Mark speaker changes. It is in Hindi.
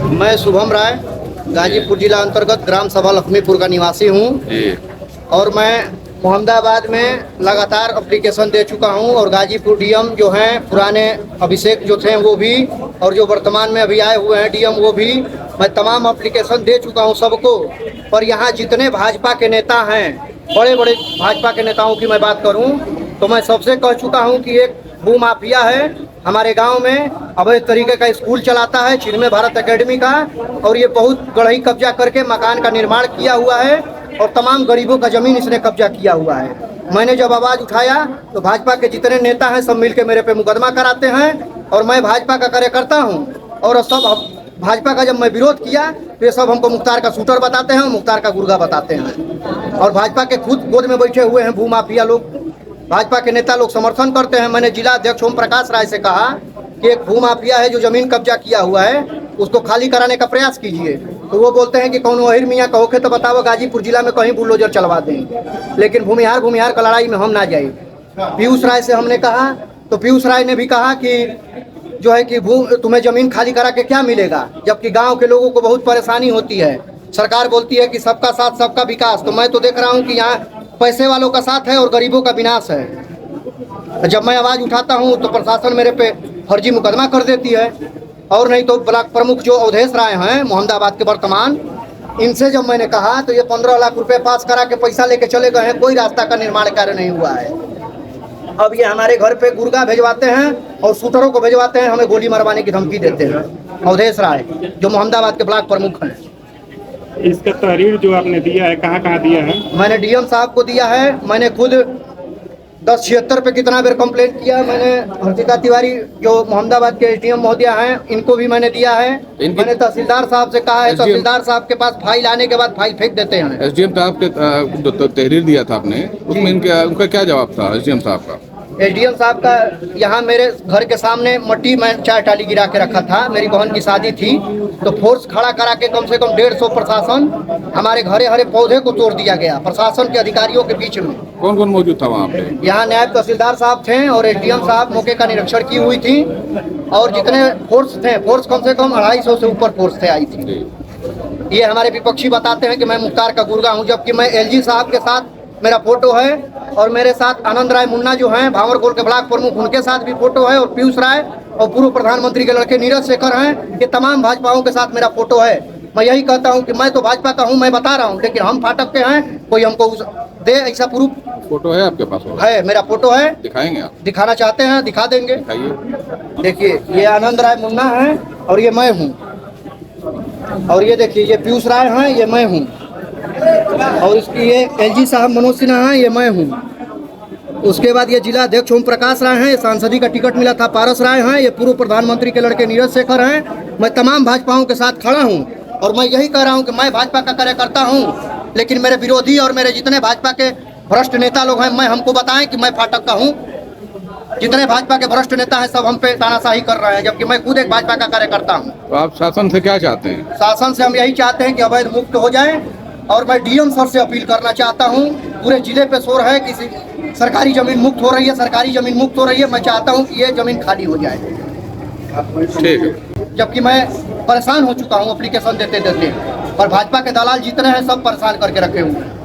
Speaker 1: मैं शुभम राय गाजीपुर जिला अंतर्गत ग्राम सभा लक्ष्मीपुर का निवासी हूँ और मैं मोहम्मदाबाद में लगातार एप्लीकेशन दे चुका हूँ और गाजीपुर डीएम जो हैं पुराने अभिषेक जो थे वो भी और जो वर्तमान में अभी आए हुए हैं डीएम वो भी, मैं तमाम एप्लीकेशन दे चुका हूँ सबको। पर यहाँ जितने भाजपा के नेता हैं, बड़े बड़े भाजपा के नेताओं की मैं बात करूँ तो मैं सबसे कह चुका हूँ कि एक भू माफिया है हमारे गांव में, अवैध तरीके का स्कूल चलाता है छिन्नवे भारत एकेडमी का, और ये बहुत गढ़ई कब्जा करके मकान का निर्माण किया हुआ है और तमाम गरीबों का जमीन इसने कब्जा किया हुआ है। मैंने जब आवाज़ उठाया तो भाजपा के जितने नेता हैं सब मिलकर मेरे पे मुकदमा कराते हैं और मैं भाजपा का कार्यकर्ता हूँ और सब भाजपा का जब मैं विरोध किया तो ये सब हमको मुख्तार का शूटर बताते हैं, मुख्तार का गुर्गा बताते हैं और भाजपा के खुद गोद में बैठे हुए हैं भू माफिया लोग। भाजपा के नेता लोग समर्थन करते हैं। मैंने जिला अध्यक्ष ओम प्रकाश राय से कहा कि एक भू माफिया है जो जमीन कब्जा किया हुआ है उसको खाली कराने का प्रयास कीजिए, तो वो बोलते हैं कि कौन अहिर मियाँ कहोगे तो बताओ गाजीपुर जिला में कहीं बुलडोजर चलवा दें, लेकिन भूमिहार का लड़ाई में हम ना जाए। पीयूष राय से हमने कहा तो पीयूष राय ने भी कहा कि जो है कि तुम्हें जमीन खाली करा के क्या मिलेगा, जबकि गाँव के लोगों को बहुत परेशानी होती है। सरकार बोलती है कि सबका साथ सबका विकास, तो मैं तो देख रहा हूँ कि यहाँ पैसे वालों का साथ है और गरीबों का विनाश है। जब मैं आवाज़ उठाता हूँ तो प्रशासन मेरे पे फर्जी मुकदमा कर देती है, और नहीं तो ब्लॉक प्रमुख जो अवधेश राय हैं मोहम्मदाबाद के वर्तमान, इनसे जब मैंने कहा तो ये 15 लाख रुपए पास करा के पैसा लेके चले गए हैं, कोई रास्ता का निर्माण कार्य नहीं हुआ है। अब ये हमारे घर पे गुर्गा भेजवाते हैं और शूटरों को भेजवाते हैं, हमें गोली मरवाने की धमकी देते हैं। अवधेश राय जो मोहम्मदाबाद के ब्लॉक प्रमुख हैं।
Speaker 2: इसका तहरीर जो आपने दिया है कहाँ कहाँ दिया है?
Speaker 1: मैंने डीएम साहब को दिया है, मैंने खुद 1076 पे कितना बेर कंप्लेंट किया, मैंने हर्षिता तिवारी जो मोहम्मदाबाद के एसडीएम महोदया हैं इनको भी मैंने दिया है। मैंने तहसीलदार साहब से कहा है, तहसीलदार साहब के पास फाइल आने के बाद फाइल फेंक देते हैं।
Speaker 3: एसडीएम साहब के तहरीर दिया था आपने, उसमें उनका क्या जवाब था एसडीएम साहब का?
Speaker 1: एसडीएम साहब का यहाँ मेरे घर के सामने मट्टी में 4 टाली गिरा के रखा था, मेरी बहन की शादी थी तो फोर्स खड़ा करा के कम से कम 150 प्रशासन, हमारे घरे हरे पौधे को तोड़ दिया गया प्रशासन के अधिकारियों के बीच में।
Speaker 3: कौन कौन मौजूद था वहाँ पे? यहाँ
Speaker 1: नायब तहसीलदार साहब थे और एसडीएम साहब मौके का निरीक्षण की हुई थी, और जितने फोर्स थे, फोर्स कम से कम 250 से ऊपर फोर्स थे आई थी। ये हमारे विपक्षी बताते हैं कि मैं मुख्तार का गुर्गा हूँ, जबकि मैं एलजी साहब के साथ मेरा फोटो है और मेरे साथ आनंद राय मुन्ना जो हैं भावरकोल के ब्लॉक प्रमुख, उनके साथ भी फोटो है, और पीयूष राय और पूर्व प्रधानमंत्री के लड़के नीरज शेखर हैं, ये तमाम भाजपाओं के साथ मेरा फोटो है। मैं यही कहता हूं कि मैं तो भाजपा का हूं, मैं बता रहा हूं, लेकिन हम फाटक के हैं, कोई हमको दे ऐसा प्रूफ।
Speaker 3: फोटो है आपके पास?
Speaker 1: है, मेरा फोटो है।
Speaker 3: दिखाएंगे आप?
Speaker 1: दिखाना चाहते हैं दिखा देंगे। देखिए ये आनंद राय मुन्ना है और ये मैं हूँ, और ये देखिए ये पीयूष राय हैं, ये मैं हूँ, और इसकी ये एलजी साहब मनोज सिन्हा हैं, ये मैं हूँ। उसके बाद ये जिला अध्यक्ष ओम प्रकाश राय हैं, ये सांसदी का टिकट मिला था पारस राय हैं, ये पूर्व प्रधानमंत्री के लड़के नीरज शेखर हैं। मैं तमाम भाजपाओं के साथ खड़ा हूँ और मैं यही कह रहा हूँ कि मैं भाजपा का कार्यकर्ता हूँ, लेकिन मेरे विरोधी और मेरे जितने भाजपा के भ्रष्ट नेता लोग हैं, मैं हमको बताएं कि मैं फाटक का हूँ। जितने भाजपा के भ्रष्ट नेता हैं सब हम पे तानाशाही कर रहे हैं, जबकि मैं खुद एक भाजपा का कार्यकर्ता हूँ।
Speaker 3: तो आप शासन से क्या चाहते हैं?
Speaker 1: शासन से हम यही चाहते हैं कि अवैध मुक्त हो जाए, और मैं डीएम सर से अपील करना चाहता हूं, पूरे जिले पे शोर है कि सरकारी जमीन मुक्त हो रही है, सरकारी जमीन मुक्त हो रही है, मैं चाहता हूं कि ये जमीन खाली हो जाए।
Speaker 3: ठीक है।
Speaker 1: जबकि मैं परेशान हो चुका हूं एप्लीकेशन देते देते, और भाजपा के दलाल जितने हैं सब परेशान करके रखे हुए हैं।